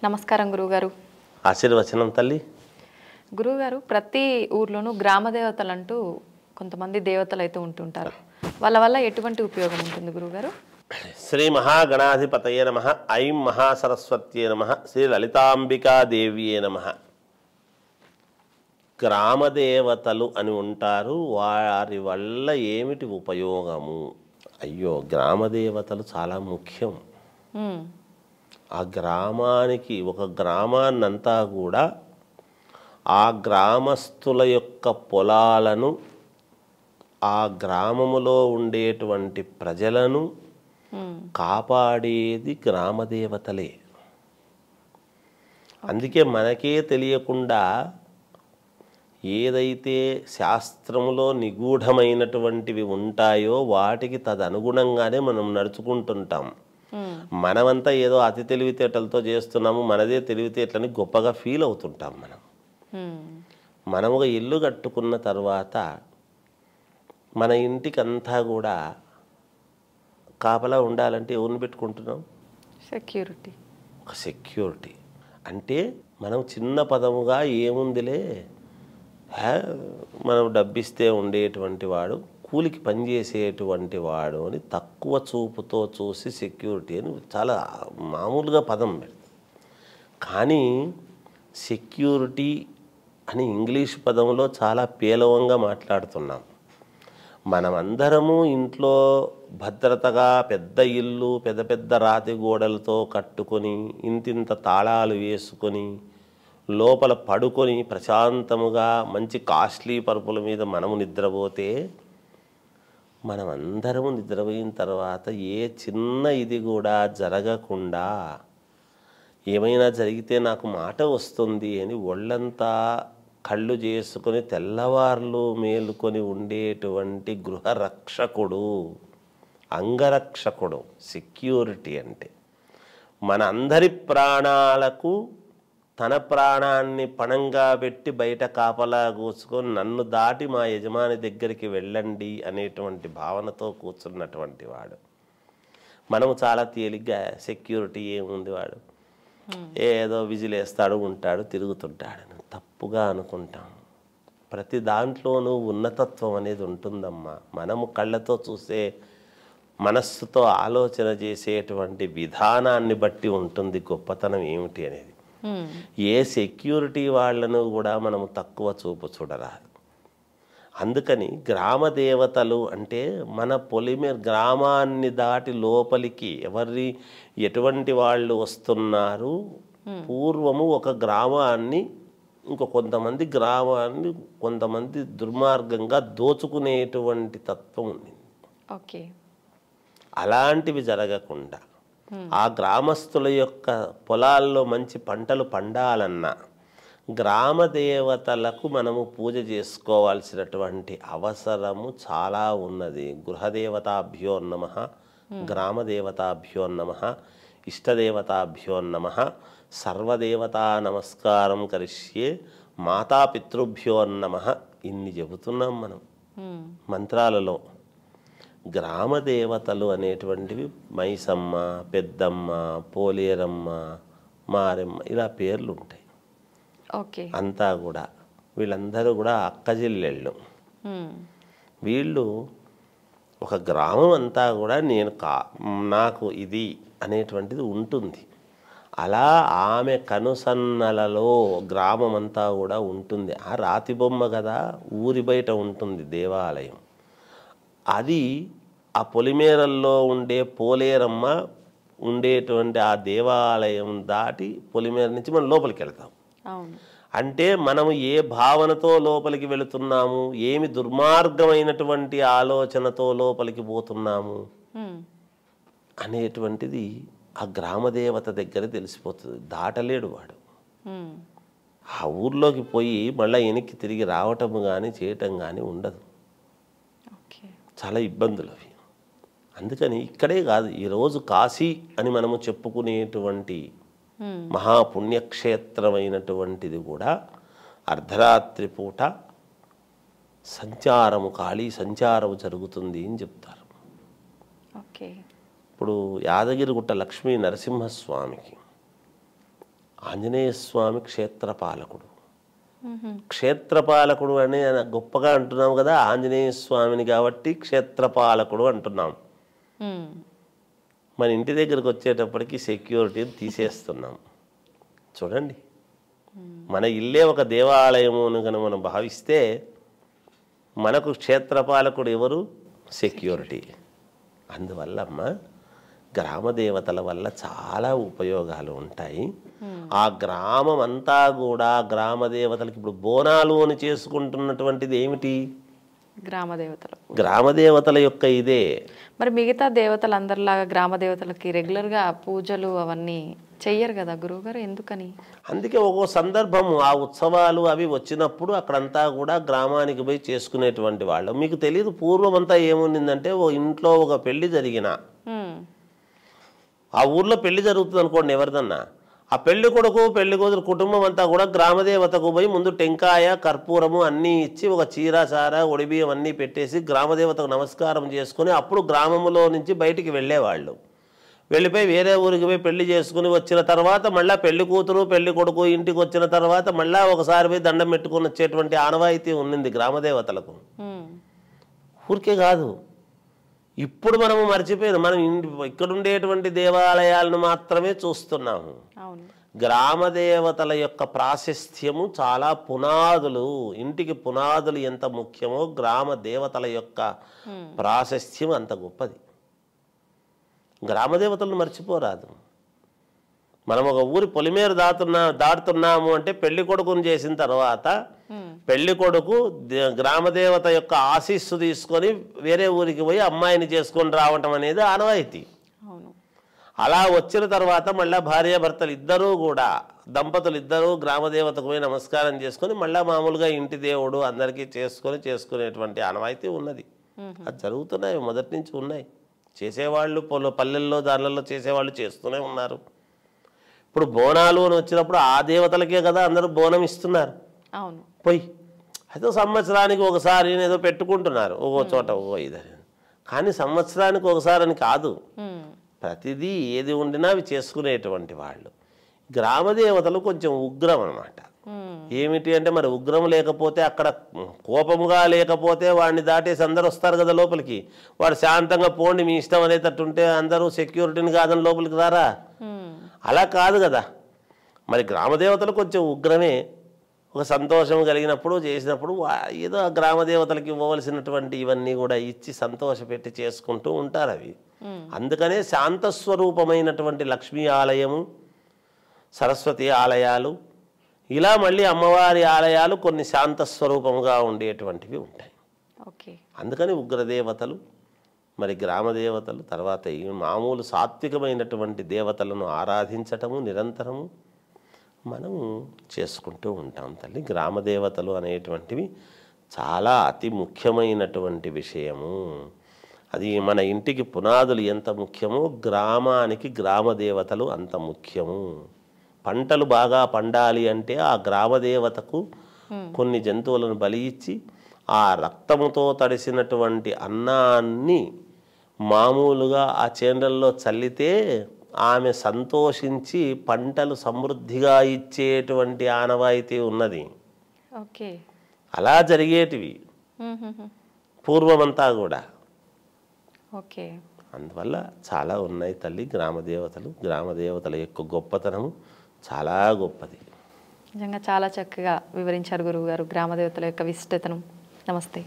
నమస్కారం గురుగారు. ఆశీర్వచనం తల్లి. గురుగారు, ప్రతి ఊర్లోనూ గ్రామ దేవతలు అంటూ కొంతమంది దేవతలు అయితే ఉంటుంటారు. వాళ్ళ వల్ల ఎటువంటి ఉపయోగం ఉంటుంది గురుగారు? శ్రీ మహాగణాధిపతయే నమః. ఐం మహాసరస్వత్యే నమః. శ్రీ లలితాంబికాదేవియే నమః. గ్రామదేవతలు అని ఉంటారు. వారి వల్ల ఏమిటి ఉపయోగము? అయ్యో, గ్రామదేవతలు చాలా ముఖ్యం. ఆ గ్రామానికి, ఒక గ్రామాన్నంతా కూడా ఆ గ్రామస్తుల యొక్క పొలాలను, ఆ గ్రామములో ఉండేటువంటి ప్రజలను కాపాడేది గ్రామదేవతలే. అందుకే మనకే తెలియకుండా ఏదైతే శాస్త్రములో నిగూఢమైనటువంటివి ఉంటాయో వాటికి తదనుగుణంగానే మనం నడుచుకుంటుంటాం. మనమంతా ఏదో అతి తెలివితేటలతో చేస్తున్నాము, మనదే తెలివితేటలని గొప్పగా ఫీల్ అవుతుంటాం. మనముగా ఇల్లు కట్టుకున్న తర్వాత మన ఇంటికంతా కూడా కాపలా ఉండాలంటే ఎవరిని పెట్టుకుంటున్నాం? సెక్యూరిటీ. ఒక సెక్యూరిటీ అంటే మనం చిన్న పదముగా ఏముందిలే, మనం డబ్బిస్తే ఉండేటువంటి వాడు, కూలికి పనిచేసేటువంటి వాడు అని తక్కువ చూపుతో చూసి సెక్యూరిటీ అని చాలా మామూలుగా పదం పెడతాం. కానీ సెక్యూరిటీ అని ఇంగ్లీష్ పదంలో చాలా పేలవంగా మాట్లాడుతున్నాం. మనమందరము ఇంట్లో భద్రతగా పెద్ద ఇల్లు, పెద్ద పెద్ద రాతి గోడలతో కట్టుకొని, ఇంతింత తాళాలు వేసుకొని, లోపల పడుకొని ప్రశాంతముగా మంచి కాస్ట్లీ పరుపుల మీద మనము నిద్రపోతే, మనమందరము నిద్రపోయిన తర్వాత ఏ చిన్న ఇది కూడా జరగకుండా, ఏమైనా జరిగితే నాకు మాట వస్తుంది అని ఒళ్ళంతా కళ్ళు చేసుకొని తెల్లవార్లు మేలుకొని ఉండేటువంటి గృహరక్షకుడు, అంగరక్షకుడు సెక్యూరిటీ అంటే. మన అందరి ప్రాణాలకు తన ప్రాణాన్ని పణంగా పెట్టి బయట కాపలా కూర్చుకొని నన్ను దాటి మా యజమాని దగ్గరికి వెళ్ళండి అనేటువంటి భావనతో కూర్చున్నటువంటి వాడు. మనము చాలా తేలిగ్గా సెక్యూరిటీ ఏముంది, వాడు ఏదో విజిలేస్తాడు, ఉంటాడు, తిరుగుతుంటాడు, తప్పుగా అనుకుంటాం. ప్రతి దాంట్లోనూ ఉన్నతత్వం అనేది ఉంటుందమ్మా. మనము కళ్ళతో చూసే, మనస్సుతో ఆలోచన చేసేటువంటి విధానాన్ని బట్టి ఉంటుంది గొప్పతనం ఏమిటి అనేది. ఏ సెక్యూరిటీ వాళ్ళను కూడా మనము తక్కువ చూపు చూడరాదు. అందుకని గ్రామ దేవతలు అంటే మన పొలిమేర గ్రామాన్ని దాటి లోపలికి ఎటువంటి వాళ్ళు వస్తున్నారు. పూర్వము ఒక గ్రామాన్ని కొంతమంది గ్రామాన్ని కొంతమంది దుర్మార్గంగా దోచుకునేటువంటి తత్వం ఉంది. ఓకే. అలాంటివి జరగకుండా ఆ గ్రామస్తుల యొక్క పొలాల్లో మంచి పంటలు పండాలన్నా గ్రామ దేవతలకు మనము పూజ చేసుకోవాల్సినటువంటి అవసరము చాలా ఉన్నది. గృహదేవతాభ్యో నమః, గ్రామదేవతాభ్యో నమః, ఇష్టదేవతాభ్యో నమః, సర్వదేవతా నమస్కారం కరిష్యే, మాతాపితృభ్యో నమః. ఇన్ని చెబుతున్నాం మనం మంత్రాలలో. గ్రామదేవతలు అనేటువంటివి మైసమ్మ, పెద్దమ్మ, పోలేరమ్మ, మారెమ్మ, ఇలా పేర్లు ఉంటాయి. ఓకే. అంతా కూడా వీళ్ళందరూ కూడా అక్కజిల్లెళ్ళు. వీళ్ళు ఒక గ్రామం అంతా కూడా నాకు ఇది అనేటువంటిది ఉంటుంది. అలా ఆమె కనుసన్నలలో గ్రామం అంతా కూడా ఉంటుంది. ఆ రాతి బొమ్మ కదా, ఊరి బయట ఉంటుంది దేవాలయం. అది ఆ పొలిమేరల్లో ఉండే పోలేరమ్మ ఉండేటువంటి ఆ దేవాలయం దాటి పొలిమేర నుంచి మనం లోపలికి వెళ్తాం. అంటే మనము ఏ భావనతో లోపలికి వెళుతున్నాము, ఏమి దుర్మార్గమైనటువంటి ఆలోచనతో లోపలికి పోతున్నాము అనేటువంటిది ఆ గ్రామదేవత దగ్గర తెలిసిపోతుంది. దాటలేడు వాడు. ఆ ఊర్లోకి పోయి మళ్ళీ వెనక్కి తిరిగి రావటం కానీ చేయటం కానీ ఉండదు. చాలా ఇబ్బందులు అవి. అందుకని ఇక్కడే కాదు, ఈరోజు కాశీ అని మనము చెప్పుకునేటువంటి మహాపుణ్యక్షేత్రమైనటువంటిది కూడా అర్ధరాత్రి పూట సంచారము, ఖాళీ సంచారము జరుగుతుంది అని చెప్తారు. ఇప్పుడు యాదగిరిగుట్ట లక్ష్మీ నరసింహస్వామికి ఆంజనేయ స్వామి క్షేత్రపాలకుడు. క్షేత్రపాలకుడు అని గొప్పగా అంటున్నాం కదా ఆంజనేయ స్వామిని, కాబట్టి క్షేత్రపాలకుడు అంటున్నాం. మన ఇంటి దగ్గరకు వచ్చేటప్పటికి సెక్యూరిటీని తీసేస్తున్నాం. చూడండి, మన ఇల్లే ఒక దేవాలయము అని కనుక మనం భావిస్తే మనకు క్షేత్రపాలకుడు ఎవరు? సెక్యూరిటీ. అందువల్ల అమ్మ గ్రామ దేవతల వల్ల చాలా ఉపయోగాలు ఉంటాయి. ఆ గ్రామం అంతా కూడా గ్రామ దేవతలకి ఇప్పుడు బోనాలు అని చేసుకుంటున్నటువంటిది ఏమిటి? గ్రామ దేవతలు. గ్రామ దేవతల యొక్క ఇదే. మరి మిగతా దేవతలందరిలాగా గ్రామ దేవతలకి రెగ్యులర్గా పూజలు అవన్నీ చెయ్యరు కదా గురువుగారు, ఎందుకని? అందుకే ఒక్కో సందర్భము ఆ ఉత్సవాలు అవి వచ్చినప్పుడు అక్కడంతా కూడా గ్రామానికి పోయి చేసుకునేటువంటి వాళ్ళు. మీకు తెలియదు పూర్వం అంతా ఏముండిందంటే ఓ ఇంట్లో ఒక పెళ్లి జరిగిన ఆ ఊర్లో పెళ్లి జరుగుతుంది అనుకోండి ఎవరిదన్నా, ఆ పెళ్లి కొడుకు పెళ్లి కూతురు కుటుంబం అంతా కూడా గ్రామదేవతకు పోయి ముందు టెంకాయ కర్పూరము అన్నీ ఇచ్చి ఒక చీర చార ఒడిబియ్యం అన్నీ పెట్టేసి గ్రామదేవతకు నమస్కారం చేసుకుని అప్పుడు గ్రామంలో నుంచి బయటికి వెళ్ళేవాళ్ళు. వెళ్ళిపోయి వేరే ఊరికి పోయి పెళ్లి చేసుకుని వచ్చిన తర్వాత మళ్ళీ పెళ్లి కూతురు పెళ్లి కొడుకు ఇంటికి వచ్చిన తర్వాత మళ్ళీ ఒకసారి పోయి దండం పెట్టుకుని వచ్చేటువంటి ఆనవాయితీ ఉన్నింది గ్రామదేవతలకు. ఊరికే కాదు, ఇప్పుడు మనము మర్చిపోయాము. మనం ఇక్కడ ఉండేటువంటి దేవాలయాలను మాత్రమే చూస్తున్నాము. గ్రామ దేవతల యొక్క ప్రాశస్త్యము చాలా పునాదులు. ఇంటికి పునాదులు ఎంత ముఖ్యమో గ్రామ దేవతల యొక్క ప్రాశస్త్యం అంత గొప్పది. గ్రామ దేవతలను మర్చిపోరాదు. మనం ఒక ఊరి పొలిమేరు దాటుతున్నాము అంటే పెళ్లి కొడుకుని చేసిన తర్వాత పెళ్లి కొడుకు గ్రామదేవత యొక్క ఆశీస్సు తీసుకొని వేరే ఊరికి పోయి అమ్మాయిని చేసుకొని రావటం అనేది ఆనవాయితీ. అలా వచ్చిన తర్వాత మళ్ళీ భార్యాభర్తలు ఇద్దరూ కూడా దంపతులు ఇద్దరూ గ్రామదేవతకు పోయి నమస్కారం చేసుకొని మళ్ళీ మామూలుగా ఇంటి దేవుడు అందరికీ చేసుకునేటువంటి ఆనవాయితీ ఉన్నది. అది జరుగుతున్నాయి, మొదటి నుంచి ఉన్నాయి. చేసేవాళ్ళు పల్లెల్లో దానిలలో చేసేవాళ్ళు చేస్తూనే ఉన్నారు. ఇప్పుడు బోనాలు అని వచ్చినప్పుడు ఆ దేవతలకే కదా అందరూ బోనం ఇస్తున్నారు. పోయి అయితే సంవత్సరానికి ఒకసారి ఏదో పెట్టుకుంటున్నారు ఒక్కో చోట ఒక్కో ఇదని. కానీ సంవత్సరానికి ఒకసారి అని కాదు, ప్రతిదీ ఏది ఉండినా అవి చేసుకునేటువంటి వాళ్ళు. గ్రామదేవతలు కొంచెం ఉగ్రం అన్నమాట. ఏమిటి అంటే మరి ఉగ్రం లేకపోతే అక్కడ కోపముగా లేకపోతే వాడిని దాటేసి అందరు వస్తారు కదా లోపలికి. వాడు శాంతంగా పోండి మీ ఇష్టం అనేటట్టుంటే అందరూ సెక్యూరిటీని కాదని లోపలికి రారా? అలా కాదు కదా. మరి గ్రామదేవతలు కొంచెం ఉగ్రమే. ఒక సంతోషం కలిగినప్పుడు చేసినప్పుడు ఏదో ఆ గ్రామదేవతలకి ఇవ్వవలసినటువంటి ఇవన్నీ కూడా ఇచ్చి సంతోషపెట్టి చేసుకుంటూ ఉంటారు అవి. అందుకనే శాంతస్వరూపమైనటువంటి లక్ష్మీ ఆలయము, సరస్వతి ఆలయాలు, ఇలా మళ్ళీ అమ్మవారి ఆలయాలు కొన్ని శాంతస్వరూపముగా ఉండేటువంటివి ఉంటాయి. అందుకని ఉగ్రదేవతలు, మరి గ్రామదేవతలు, తర్వాత ఈ మామూలు సాత్వికమైనటువంటి దేవతలను ఆరాధించటము నిరంతరము మనము చేసుకుంటూ ఉంటాం తల్లి. గ్రామదేవతలు అనేటువంటివి చాలా అతి ముఖ్యమైనటువంటి విషయము. అది మన ఇంటికి పునాదులు ఎంత ముఖ్యమో గ్రామానికి గ్రామదేవతలు అంత ముఖ్యము. పంటలు బాగా పండాలి అంటే ఆ గ్రామదేవతకు కొన్ని జంతువులను బలి ఇచ్చి ఆ రక్తముతో తడిసినటువంటి అన్నాన్ని మామూలుగా ఆ చేనులలో చల్లితే ఆమె సంతోషించి పంటలు సమృద్ధిగా ఇచ్చేటువంటి ఆనవాయితీ ఉన్నది. అలా జరిగేటివి పూర్వమంతా కూడా. అందువల్ల చాలా ఉన్నాయి తల్లి గ్రామదేవతలు. గ్రామదేవతల యొక్క గొప్పతనము చాలా గొప్పది. నిజంగా చాలా చక్కగా వివరించారు గురువు గారు గ్రామదేవతల యొక్క విశిష్టతను. నమస్తే.